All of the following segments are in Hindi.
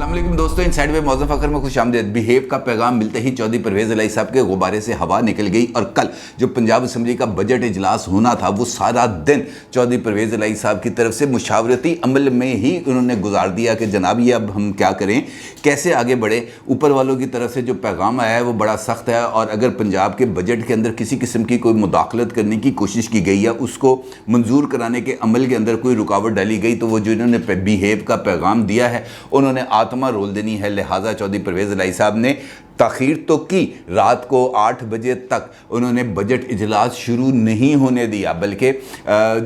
अस्सलाम वालेकुम दोस्तों, इनसाइड में मौज़ूफ़ फ़खर में खुशामदीद। बिहेव का पैगाम मिलते ही चौधरी परवेज़ इलाही साहब के गुब्बारे से हवा निकल गई और कल जो पंजाब असम्बली का बजट इजलास होना था वो सारा दिन चौधरी परवेज़ इलाही साहब की तरफ से मुशावरती अमल में ही उन्होंने गुजार दिया कि जनाब ये अब हम क्या करें, कैसे आगे बढ़े। ऊपर वालों की तरफ से जो पैगाम आया है वो बड़ा सख्त है और अगर पंजाब के बजट के अंदर किसी किस्म की कोई मुदाखलत करने की कोशिश की गई या उसको मंजूर कराने के अमल के अंदर कोई रुकावट डाली गई तो वो जो इन्होंने बिहेव का पैगाम दिया है उन्होंने आत्मा रोल देनी है। लिहाजा चौधरी परवेज़ इलाही साहब ने ताख़ीर तो की, रात को 8 बजे तक उन्होंने बजट इजलास शुरू नहीं होने दिया, बल्कि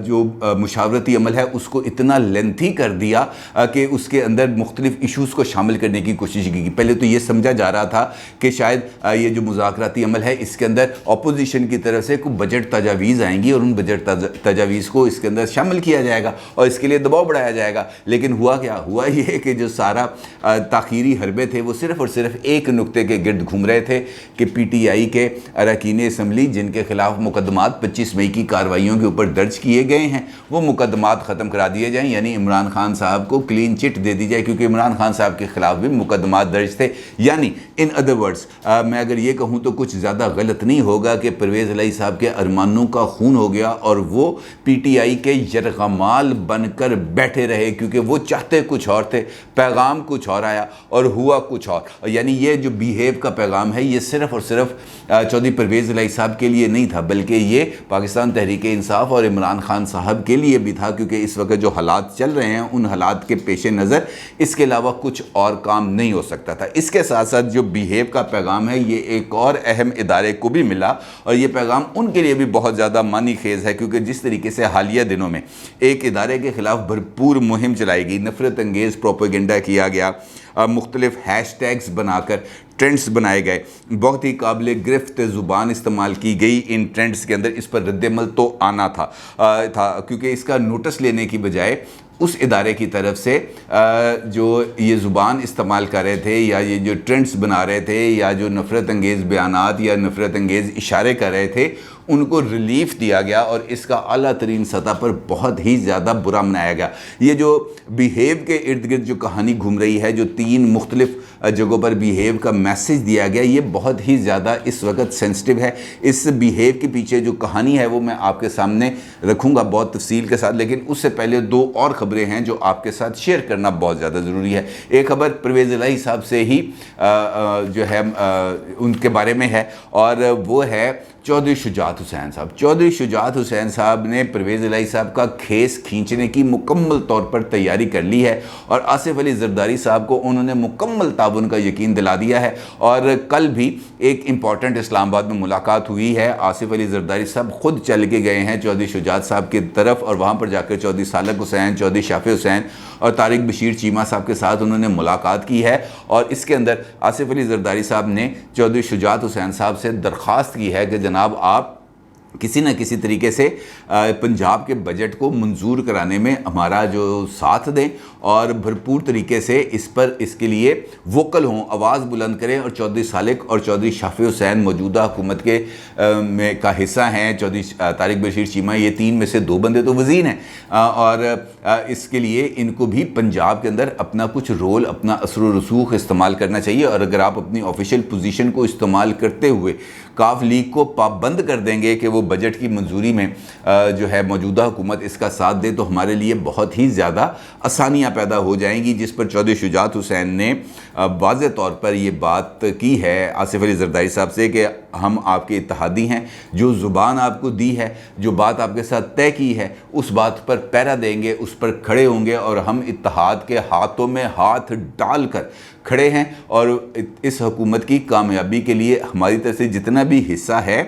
जो मुशावरती अमल है उसको इतना लेंथी कर दिया कि उसके अंदर मुख्तलिफ इशूज़ को शामिल करने की कोशिश की। पहले तो ये समझा जा रहा था कि शायद ये जो मुज़ाकराती अमल है इसके अंदर अपोजिशन की तरफ से कुछ बजट तजावीज़ आएंगी और उन बजट तजावीज़ को इसके अंदर शामिल किया जाएगा और इसके लिए दबाव बढ़ाया जाएगा। लेकिन हुआ क्या, हुआ ये कि जो सारा ताख़ीरी हरबे थे वो सिर्फ़ और सिर्फ एक नुक्ते के गिर्द घूम रहे थे कि पीटीआई के अरकान असम्बली जिनके खिलाफ मुकदमात 25 मई की कार्रवाइयों के ऊपर दर्ज किए गए हैं वो मुकदमात ख़त्म करा दिए जाएं, यानी इमरान खान साहब को क्लीन चिट दे दी जाए, क्योंकि इमरान खान साहब के खिलाफ भी मुकदमात दर्ज थे। यानी इन अदर वर्ड्स मैं अगर ये कहूँ तो कुछ ज़्यादा गलत नहीं होगा कि परवेज़ इलाही साहब के अरमानों का खून हो गया और वो पीटीआई के यरगमाल बनकर बैठे रहे, क्योंकि वो चाहते कुछ और थे, पैगाम कुछ और आया और हुआ कुछ और। यानी ये जो बिहेव का पैगाम है ये सिर्फ़ और सिर्फ चौधरी परवेज़ इलाही साहब के लिए नहीं था, बल्कि ये पाकिस्तान तहरीक इंसाफ और इमरान खान साहब के लिए भी था, क्योंकि इस वक्त जो हालात चल रहे हैं उन हालात के पेश नज़र इसके अलावा कुछ और काम नहीं हो सकता था। इसके साथ साथ जो बिहेव का पैगाम है ये एक और अहम इदारे को भी मिला और ये पैगाम उनके लिए भी बहुत ज़्यादा मानी खेज़ है, क्योंकि जिस तरीके से हालिया दिनों में एक इदारे के ख़िलाफ़ भरपूर मुहिम चलाई गई, नफ़रत अंगेज़ प्रोपेगेंडा किया गया, मुख्तलिफ हैशटैग्स बनाकर ट्रेंड्स बनाए गए, बहुत ही काबिल गिरफ्त ज़ुबान इस्तेमाल की गई इन ट्रेंड्स के अंदर। इस पर रद्दमल तो आना था क्योंकि इसका नोटिस लेने की बजाय उस इदारे की तरफ से जो ये ज़ुबान इस्तेमाल कर रहे थे या ये जो ट्रेंड्स बना रहे थे या जो नफ़रत अंगेज़ बयानात या नफ़रत अंगेज़ इशारे कर रहे थे उनको रिलीफ़ दिया गया और इसका आला तरीन सतह पर बहुत ही ज़्यादा बुरा मनाया गया। ये जो बिहेव के इर्द गिर्द जो कहानी घूम रही है, जो 3 मुख्तलिफ जगहों पर बिहेव का मैसेज दिया गया, ये बहुत ही ज़्यादा इस वक्त सेंसिटिव है। इस बिहेव के पीछे जो कहानी है वो मैं आपके सामने रखूँगा बहुत तफसील के साथ, लेकिन उससे पहले 2 और ख़बरें हैं जो आपके साथ शेयर करना बहुत ज़्यादा ज़रूरी है। एक खबर परवेज़ इलाही साहब से ही जो है उनके बारे में है और वो है चौधरी शुजात हुसैन साहब। चौधरी शुजात हुसैन साहब ने परवेज़ इलाही साहब का खेस खींचने की मुकम्मल तौर पर तैयारी कर ली है और आसिफ अली ज़रदारी साहब को उन्होंने मुकम्मल ताउन का यकीन दिला दिया है। और कल भी एक इम्पॉर्टेंट इस्लामाबाद में मुलाकात हुई है, आसिफ अली ज़रदारी साहब ख़ुद चल के गए हैं चौधरी शुजात साहब की तरफ और वहाँ पर जाकर चौधरी सालक हुसैन, चौधरी शाफी हुसैन और तारिक बशीर चीमा साहब के साथ उन्होंने मुलाकात की है। और इसके अंदर आसिफ अली ज़रदारी साहब ने चौधरी शुजात हुसैन साहब से दरख्वास्त की है कि जनाब आप किसी न किसी तरीके से पंजाब के बजट को मंजूर कराने में हमारा जो साथ दें और भरपूर तरीके से इसके लिए वोकल हों, आवाज़ बुलंद करें। और चौधरी सालिक और चौधरी शाफी हुसैन मौजूदा हुकूमत के का हिस्सा हैं। चौधरी तारिक बशीर चीमा ये 3 में से 2 बंदे तो वज़ीर हैं और इसके लिए इनको भी पंजाब के अंदर अपना कुछ रोल, अपना असर व रसूख इस्तेमाल करना चाहिए। और अगर आप अपनी ऑफिशियल पोजीशन को इस्तेमाल करते हुए काफ लीग को पाबंद कर देंगे कि वो बजट की मंजूरी में जो है मौजूदा हुकूमत इसका साथ दे तो हमारे लिए बहुत ही ज़्यादा आसानियाँ पैदा हो जाएंगी, जिस पर चौधरी शुजात हुसैन ने वाज़े तौर पर ये बात की है आसिफ अली ज़रदारी साहब से कि हम आपके इत्तेहादी हैं, जो ज़ुबान आपको दी है, जो बात आपके साथ तय की है उस बात पर पहरा देंगे, उस पर खड़े होंगे और हम इत्तेहाद के हाथों में हाथ डाल कर खड़े हैं और इस हुकूमत की कामयाबी के लिए हमारी तरफ से जितना भी हिस्सा है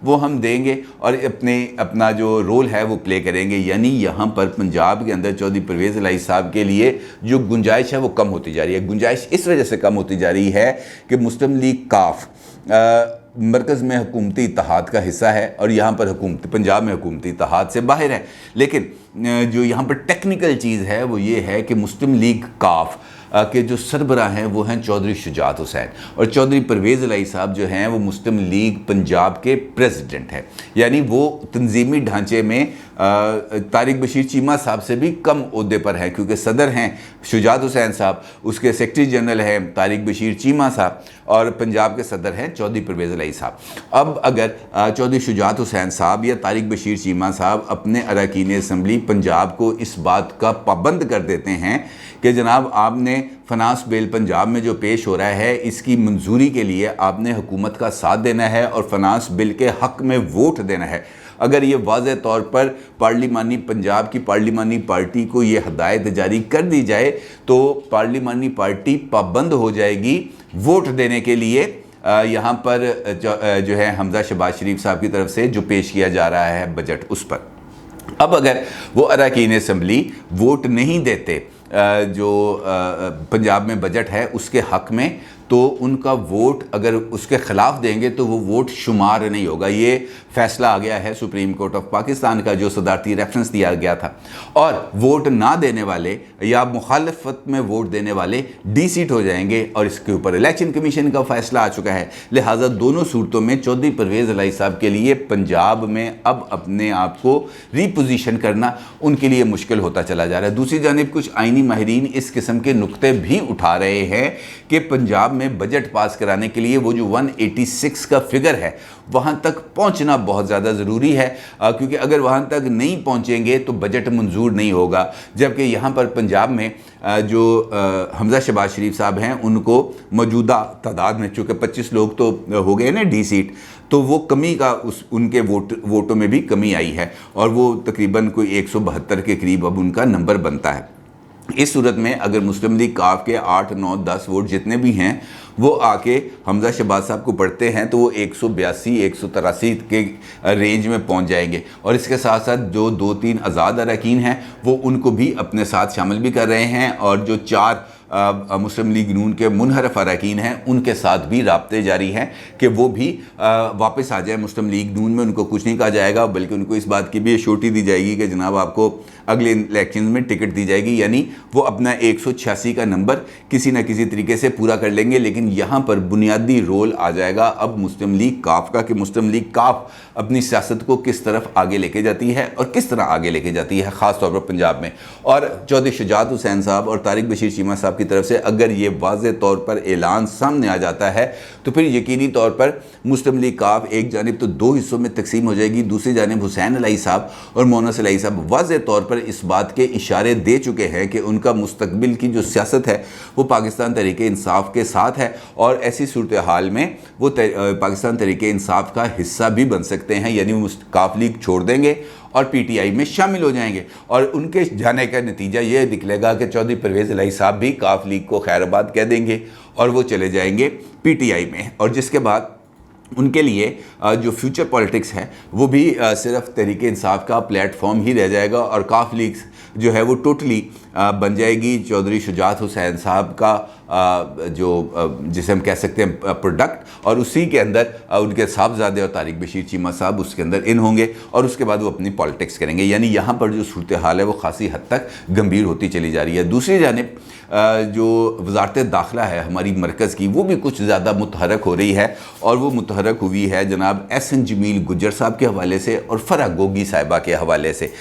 वो हम देंगे और अपना जो रोल है वो प्ले करेंगे। यानी यहाँ पर पंजाब के अंदर चौधरी परवेज़ इलाही साहब के लिए जो गुंजाइश है वो कम होती जा रही है। गुंजाइश इस वजह से कम होती जा रही है कि मुस्लिम लीग काफ मरकज़ में हुकूमती इत्तेहाद का हिस्सा है और यहाँ पर पंजाब में हुकूमती इत्तेहाद से बाहर है। लेकिन जो यहाँ पर टेक्निकल चीज़ है वो ये है कि मुस्लिम लीग काफ के जो सरबराह हैं वो हैं चौधरी शुजात हुसैन, और चौधरी परवेज़ इलाही साहब जो हैं वो मुस्लिम लीग पंजाब के प्रेसिडेंट हैं। यानी वो तंजीमी ढांचे में तारिक बशीर चीमा साहब से भी कम ओहदे पर है, क्योंकि सदर हैं शुजात हुसैन साहब, उसके सेक्रेटरी जनरल हैं तारिक बशीर चीमा साहब, और पंजाब के सदर हैं चौधरी परवेज़ इलाही साहब। अब अगर चौधरी शुजात हुसैन साहब या तारिक बशीर चीमा साहब अपने अरकान असम्बली पंजाब को इस बात का पाबंद कर देते हैं कि जनाब आपने फाइनेंस बिल पंजाब में जो पेश हो रहा है इसकी मंजूरी के लिए आपने हुकूमत का साथ देना है और फाइनेंस बिल के हक़ में वोट देना है, अगर ये वाज़ेह तौर पर पार्लिमानी पंजाब की पार्लिमानी पार्टी को ये हदायत जारी कर दी जाए तो पार्लिमानी पार्टी पाबंद हो जाएगी वोट देने के लिए यहाँ पर जो है हमजा शहबाज शरीफ साहब की तरफ से जो पेश किया जा रहा है बजट उस पर। अब अगर वो अरकान असम्बली वोट नहीं देते जो पंजाब में बजट है उसके हक़ में, तो उनका वोट अगर उसके ख़िलाफ़ देंगे तो वो वोट शुमार नहीं होगा। ये फ़ैसला आ गया है सुप्रीम कोर्ट ऑफ पाकिस्तान का, जो सदारती रेफरेंस दिया गया था। और वोट ना देने वाले या मुखालफत में वोट देने वाले डी-सीट हो जाएंगे, और इसके ऊपर इलेक्शन कमीशन का फ़ैसला आ चुका है। लिहाजा दोनों सूरतों में चौधरी परवेज़ इलाही साहब के लिए पंजाब में अब अपने आप को रीपोजिशन करना उनके लिए मुश्किल होता चला जा रहा है। दूसरी जानिब कुछ आइनी माहिरीन इस किस्म के नुक्ते भी उठा रहे हैं कि पंजाब में बजट पास कराने के लिए वो जो 186 का फिगर है वहाँ तक पहुँचना बहुत ज़्यादा ज़रूरी है, क्योंकि अगर वहाँ तक नहीं पहुँचेंगे तो बजट मंजूर नहीं होगा। जबकि यहाँ पर पंजाब में जो हमजा शहबाज शरीफ साहब हैं उनको मौजूदा तादाद में, चूँकि 25 लोग तो हो गए ना डी-सीट, तो वो कमी का उनके वोटों में भी कमी आई है, और वो तकरीबन कोई 172 के करीब अब उनका नंबर बनता है। इस सूरत में अगर मुस्लिम लीग काफ के 8, 9, 10 वोट जितने भी हैं वो आके हमजा शहबाज साहब को पढ़ते हैं तो वो 182, 183 के रेंज में पहुंच जाएंगे। और इसके साथ साथ जो 2-3 आज़ाद अरकान हैं वो उनको भी अपने साथ शामिल भी कर रहे हैं, और जो 4 मुस्लिम लीग नून के मुनहरफ अरकान हैं उनके साथ भी राब्ते जारी हैं कि वो भी वापस आ जाए मुस्लिम लीग नून में। उनको कुछ नहीं कहा जाएगा, बल्कि उनको इस बात की भी एश्योरिटी दी जाएगी कि जनाब आपको अगले इलेक्शन में टिकट दी जाएगी, यानी वो अपना 186 का नंबर किसी न किसी तरीके से पूरा कर लेंगे। लेकिन यहाँ पर बुनियादी रोल आ जाएगा अब मुस्लिम लीग काफ का, कि मुस्लिम लीग काफ अपनी सियासत को किस तरफ आगे लेके जाती है और किस तरह आगे लेके जाती है, ख़ास तौर पर पंजाब में। और चौधरी शुजात हुसैन साहब और तारिक बशीर चीमा साहब की तरफ से अगर ये वाज़ेह तौर पर ऐलान सामने आ जाता है तो फिर यकीनी तौर पर मुस्लिम लीग काफ एक जानिब तो 2 हिस्सों में तकसीम हो जाएगी, दूसरी जानिब हुसैन इलाही साहब और मोनस इलाही साहब वाज़ेह तौर पर इस बात के इशारे दे चुके हैं कि उनका मुस्तकबिल की जो सियासत है वो पाकिस्तान तहरीके इंसाफ के साथ है, और ऐसी सूरत हाल में वो पाकिस्तान तहरीके इंसाफ का हिस्सा भी बन सकते हैं, यानी वो काफ लीग छोड़ देंगे और पीटीआई में शामिल हो जाएंगे। और उनके जाने का नतीजा ये निकलेगा कि चौधरी परवेज़ इलाही साहब भी काफ लीग को खैराबाद कह देंगे और वो चले जाएंगे पीटीआई में, और जिसके बाद उनके लिए जो फ्यूचर पॉलिटिक्स है वो भी सिर्फ तहरीके इंसाफ का प्लेटफॉर्म ही रह जाएगा, और काफ लीग जो है वो टोटली बन जाएगी चौधरी शुजात हुसैन साहब का जो जिसे हम कह सकते हैं प्रोडक्ट, और उसी के अंदर उनके साहबजादे और तारिक बशीर चीमा साहब उसके अंदर इन होंगे, और उसके बाद वो अपनी पॉलिटिक्स करेंगे। यानी यहाँ पर जो सूरत हाल है वो खासी हद तक गंभीर होती चली जा रही है। दूसरी जानिब जो वजारत दाखिला है हमारी मरकज़ की, वो भी कुछ ज़्यादा मुतहरक हो रही है, और वो मुतहरक हुई है जनाब एहसन जमील गुज्जर साहब के हवाले से और फ़राह गोगी साहिबा के हवाले से।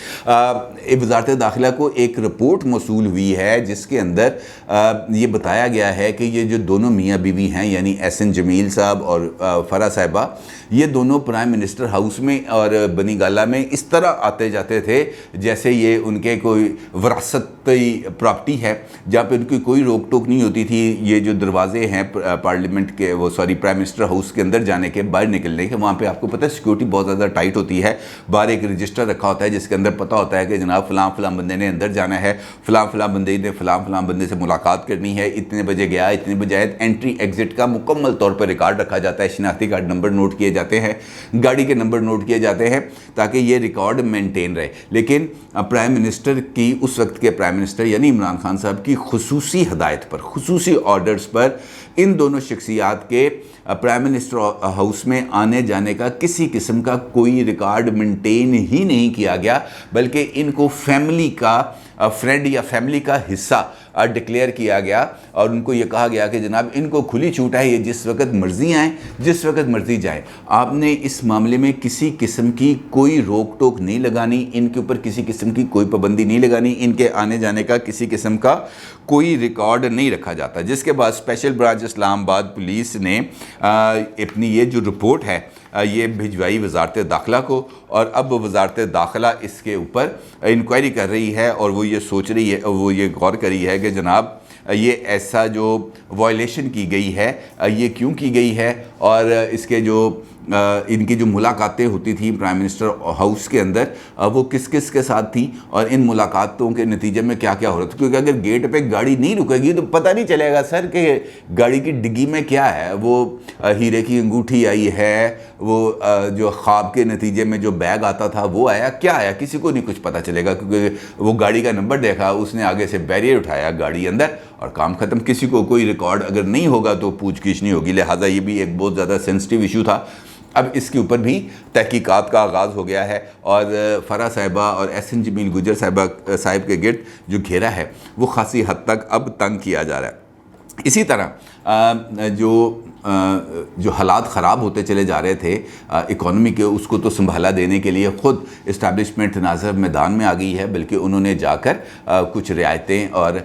वजारत दाखिला को एक रिपोर्ट मौसूल हुई है जिसके अंदर ये बताया गया है कि ये जो दोनों मियाँ बीवी हैं, यानी एहसन जमील साहब और फ़राह साहिबा, ये दोनों प्राइम मिनिस्टर हाउस में और बनी गाला में इस तरह आते जाते थे जैसे ये उनके कोई विरासती प्रॉपर्टी है जहाँ पे उनकी कोई रोक टोक नहीं होती थी। ये जो दरवाजे हैं पार्लियामेंट के, वो सॉरी प्राइम मिनिस्टर हाउस के अंदर जाने के, बाहर निकलने के, वहाँ पे आपको पता है सिक्योरिटी बहुत ज़्यादा टाइट होती है। बाहर एक रजिस्टर रखा होता है जिसके अंदर पता होता है कि जनाब फ़लाँ बंदे ने अंदर जाना है, फ़लाँ बंदे ने फ़लाँ बंदे से मुलाकात करनी है, इतने बजे गया, इतने बजे आया। एंट्री एग्जिट का मुकम्मल तौर पर रिकॉर्ड रखा जाता है, शिनाख्ती कार्ड नंबर नोट किए जाते हैं, गाड़ी के नंबर नोट किए जाते हैं ताकि ये रिकॉर्ड मेंटेन रहे। लेकिन प्राइम मिनिस्टर की, उस वक्त के प्राइम मिनिस्टर यानी इमरान खान साहब की खुसूसी हदायत पर, खुसूसी ऑर्डर्स पर इन दोनों शख्सियात के प्राइम मिनिस्टर हाउस में आने जाने का किसी किस्म का कोई रिकॉर्ड मेंटेन ही नहीं किया गया, बल्कि इनको फैमिली का फ्रेंड या फैमिली का हिस्सा डिक्लेयर किया गया और उनको ये कहा गया कि जनाब इनको खुली छूट है, ये जिस वक्त मर्जी आएँ, जिस वक्त मर्जी जाएँ। आपने इस मामले में किसी किस्म की कोई रोक टोक नहीं लगानी, इनके ऊपर किसी किस्म की कोई पाबंदी नहीं लगानी, इनके आने जाने का किसी किस्म का कोई रिकॉर्ड नहीं रखा जाता। जिसके बाद स्पेशल ब्रांच इस्लामाबाद पुलिस ने अपनी ये जो रिपोर्ट है ये भिजवाई वजारत दाखिला को, और अब वजारत दाखिला इसके ऊपर इंक्वायरी कर रही है और वो ये सोच रही है, वो ये गौर कर रही है कि जनाब ये ऐसा जो वायलेशन की गई है ये क्यों की गई है, और इसके जो इनकी जो मुलाकातें होती थी प्राइम मिनिस्टर हाउस के अंदर वो किस किस के साथ थी, और इन मुलाकातों के नतीजे में क्या क्या हो रहा था। क्योंकि अगर गेट पे गाड़ी नहीं रुकेगी तो पता नहीं चलेगा सर कि गाड़ी की डिग्गी में क्या है। वो हीरे की अंगूठी आई है, वो जो ख्वाब के नतीजे में जो बैग आता था वो आया, क्या आया किसी को नहीं कुछ पता चलेगा। क्योंकि वो गाड़ी का नंबर देखा, उसने आगे से बैरियर उठाया गाड़ी अंदर और काम ख़त्म। किसी को कोई रिकॉर्ड अगर नहीं होगा तो पूछगिछ नहीं होगी, लिहाजा ये भी एक बहुत ज़्यादा सेंसिटिव इशू था। अब इसके ऊपर भी तहकीकात का आगाज़ हो गया है और फ़रा साहिबा और एहसन जमील गुजर साहिब के गिर्द जो घेरा है वो ख़ासी हद तक अब तंग किया जा रहा है। इसी तरह जो हालात ख़राब होते चले जा रहे थे इकॉनमी के, उसको तो संभाला देने के लिए ख़ुद इस्टेब्लिशमेंट ना सिर्फ मैदान में आ गई है बल्कि उन्होंने जाकर कुछ रियायतें और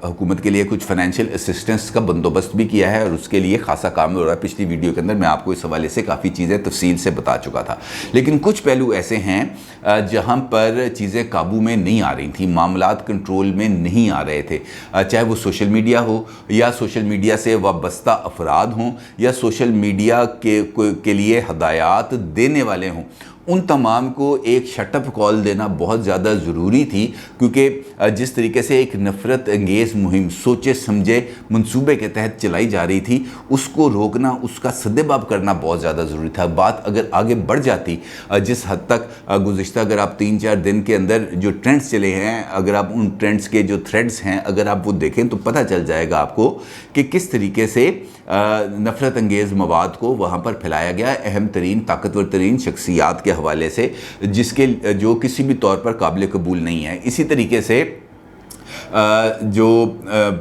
हुकूमत के लिए कुछ फाइनेंशियल असिस्टेंस का बंदोबस्त भी किया है और उसके लिए खासा काम हो रहा है। पिछली वीडियो के अंदर मैं आपको इस हवाले से काफ़ी चीज़ें तफसील से बता चुका था। लेकिन कुछ पहलू ऐसे हैं जहाँ पर चीज़ें काबू में नहीं आ रही थी, मामलात कंट्रोल में नहीं आ रहे थे, चाहे वो सोशल मीडिया हो या सोशल मीडिया से वाबस्ता अफराद हों या सोशल मीडिया के लिए हदायत देने वाले हों। उन तमाम को एक शटअप कॉल देना बहुत ज़्यादा ज़रूरी थी, क्योंकि जिस तरीके से एक नफ़रत अंगेज़ मुहिम सोचे समझे मंसूबे के तहत चलाई जा रही थी, उसको रोकना, उसका सद्देबाब करना बहुत ज़्यादा ज़रूरी था। बात अगर आगे बढ़ जाती, जिस हद तक गुज़िश्ता अगर आप 3-4 दिन के अंदर जो ट्रेंड्स चले हैं, अगर आप उन ट्रेंड्स के जो थ्रेड्स हैं अगर आप वो देखें तो पता चल जाएगा आपको कि किस तरीके से नफ़रत अंगेज़ मवाद को वहाँ पर फैलाया गया अहम तरीन ताकतवर तरीन शख्सियात के हवाले से, जिसके जो किसी भी तौर पर काबिल कबूल नहीं है। इसी तरीके से जो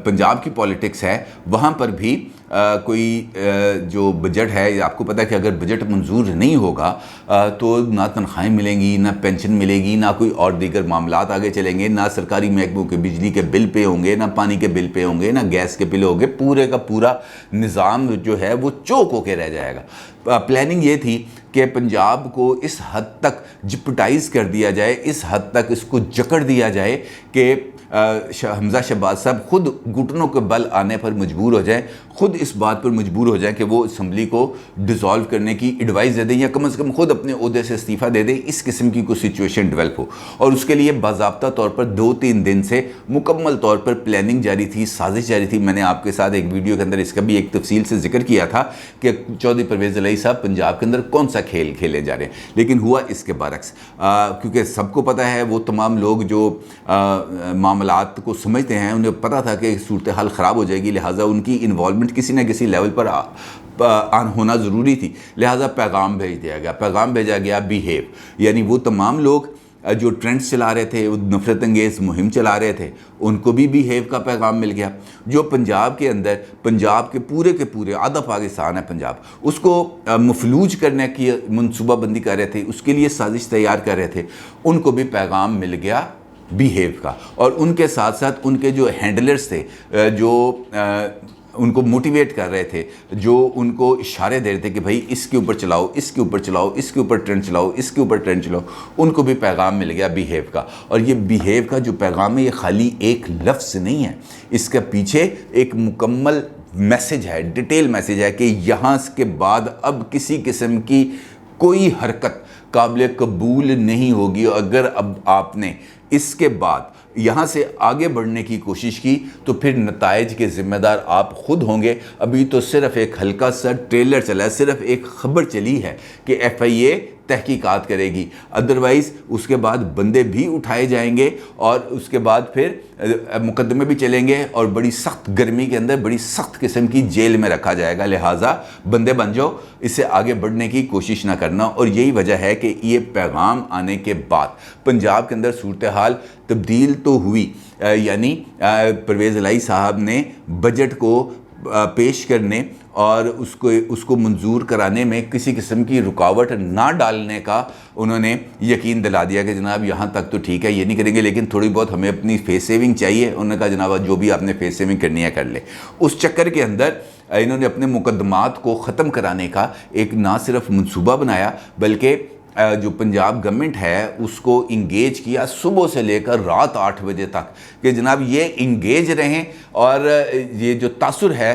पंजाब की पॉलिटिक्स है वहाँ पर भी कोई जो बजट है, आपको पता है कि अगर बजट मंजूर नहीं होगा तो ना तनख्वाहें मिलेंगी, ना पेंशन मिलेगी, ना कोई और दीगर मामलात आगे चलेंगे, ना सरकारी महकमों के बिजली के बिल पे होंगे, ना पानी के बिल पे होंगे, ना गैस के बिल होंगे। पूरे का पूरा निज़ाम जो है वो चौक होके रह जाएगा। प्लानिंग ये थी कि पंजाब को इस हद तक जिपटाइज कर दिया जाए, इस हद तक इसको जकड़ दिया जाए कि हमजा शहबाज साहब खुद घुटनों के बल आने पर मजबूर हो जाएं, खुद इस बात पर मजबूर हो जाएं कि वो असम्बली को डिसॉल्व करने की एडवाइस दे दें या कम से कम खुद अपने ओहदे से इस्तीफ़ा दे दें। इस किस्म की कोई सिचुएशन डेवलप हो, और उसके लिए बाज़ाब्ता तौर पर 2-3 दिन से मुकम्मल तौर पर प्लानिंग जारी थी, साजिश जारी थी। मैंने आपके साथ एक वीडियो के अंदर इसका भी एक तफसील से जिक्र किया था कि चौधरी परवेज़ इलाही साहब पंजाब के अंदर कौन सा खेल खेले जा रहे हैं, लेकिन हुआ इसके बरक्स। क्योंकि सबको पता है, वो तमाम लोग जो मामलात को समझते हैं, उन्हें पता था कि सूरत हाल ख़राब हो जाएगी, लिहाजा उनकी इन्वॉल्वमेंट किसी न किसी लेवल पर होना ज़रूरी थी। लिहाजा पैगाम भेज दिया गया, पैगाम भेजा गया बिहेव, यानी वो तमाम लोग जो ट्रेंड्स चला रहे थे, वो नफरत अंगेज़ मुहिम चला रहे थे, उनको भी बिहेव का पैगाम मिल गया। जो पंजाब के अंदर, पंजाब के पूरे आधा पाकिस्तान है पंजाब, उसको मफलूज करने की मनसूबाबंदी कर रहे थे, उसके लिए साजिश तैयार कर रहे थे, उनको भी पैगाम मिल गया बिहेव का। और उनके साथ साथ उनके जो हैंडलर्स थे, जो उनको मोटिवेट कर रहे थे, जो उनको इशारे दे रहे थे कि भाई इसके ऊपर चलाओ, इसके ऊपर चलाओ, इसके ऊपर ट्रेंड चलाओ, इसके ऊपर ट्रेंड चलाओ, उनको भी पैगाम मिल गया बिहेव का। और ये बिहेव का जो पैगाम है, ये खाली एक लफ्ज़ नहीं है, इसके पीछे एक मुकम्मल मैसेज है, डिटेल मैसेज है कि यहाँ के बाद अब किसी किस्म की कोई हरकत काबिल कबूल नहीं होगी। अगर अब आपने इसके बाद यहाँ से आगे बढ़ने की कोशिश की तो फिर नताइज के ज़िम्मेदार आप खुद होंगे। अभी तो सिर्फ एक हल्का सा ट्रेलर चला है, सिर्फ एक खबर चली है कि FIA तहकीकात करेगी। अदरवाइज़ उसके बाद बंदे भी उठाए जाएंगे और उसके बाद फिर मुकदमे भी चलेंगे और बड़ी सख्त गर्मी के अंदर बड़ी सख्त किस्म की जेल में रखा जाएगा। लिहाजा बंदे बन जाओ, इससे आगे बढ़ने की कोशिश ना करना। और यही वजह है कि ये पैगाम आने के बाद पंजाब के अंदर सूरत हाल तब्दील तो हुई, यानी परवेज़ इलाही साहब ने बजट को पेश करने और उसको मंजूर कराने में किसी किस्म की रुकावट ना डालने का उन्होंने यकीन दिला दिया कि जनाब यहाँ तक तो ठीक है, ये नहीं करेंगे, लेकिन थोड़ी बहुत हमें अपनी फेस सेविंग चाहिए। उन्होंने कहा जनाब जो भी आपने फेस सेविंग करनी है कर ले। उस चक्कर के अंदर इन्होंने अपने मुकदमात को ख़त्म कराने का एक ना सिर्फ मंसूबा बनाया बल्कि जो पंजाब गवर्नमेंट है उसको इंगेज किया सुबह से लेकर रात 8 बजे तक कि जनाब ये इंगेज रहें। और ये जो तासुर है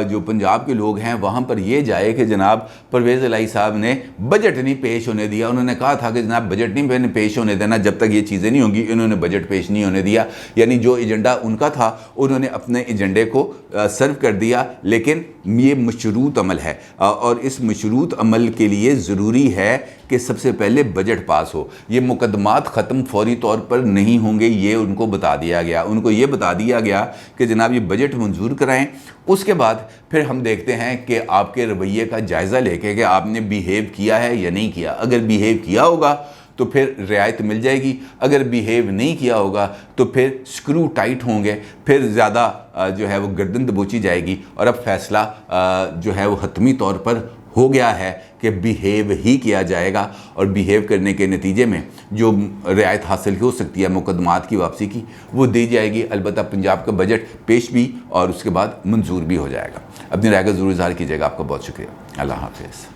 जो पंजाब के लोग हैं वहाँ पर ये जाए कि जनाब परवेज़ इलाही साहब ने बजट नहीं पेश होने दिया। उन्होंने कहा था कि जनाब बजट नहीं पेश होने देना, जब तक ये चीज़ें नहीं होंगी इन्होंने बजट पेश नहीं होने दिया। यानी जो एजेंडा उनका था उन्होंने अपने एजेंडे को सर्व कर दिया। लेकिन ये मशरूत अमल है और इस मशरूत अमल के लिए ज़रूरी है कि सबसे पहले बजट पास हो। ये मुकदमात ख़त्म फौरी तौर पर नहीं होंगे, ये उनको बता दिया गया। उनको ये बता दिया गया कि जनाब ये बजट मंजूर कराएं, उसके बाद फिर हम देखते हैं कि आपके रवैये का जायज़ा लेके कि आपने बिहेव किया है या नहीं किया। अगर बिहेव किया होगा तो फिर रियायत मिल जाएगी, अगर बिहेव नहीं किया होगा तो फिर स्क्रू टाइट होंगे, फिर ज़्यादा जो है वो गर्दन दबोची जाएगी। और अब फैसला जो है वो हतमी तौर पर हो गया है कि बिहेव ही किया जाएगा और बिहेव करने के नतीजे में जो रियायत हासिल हो सकती है मुकदमात की वापसी की वो दी जाएगी। अलबत्ता पंजाब का बजट पेश भी और उसके बाद मंजूर भी हो जाएगा। अपनी राय का ज़रूर इज़हार कीजिएगा। आपका बहुत शुक्रिया। अल्लाह हाफ़िज़।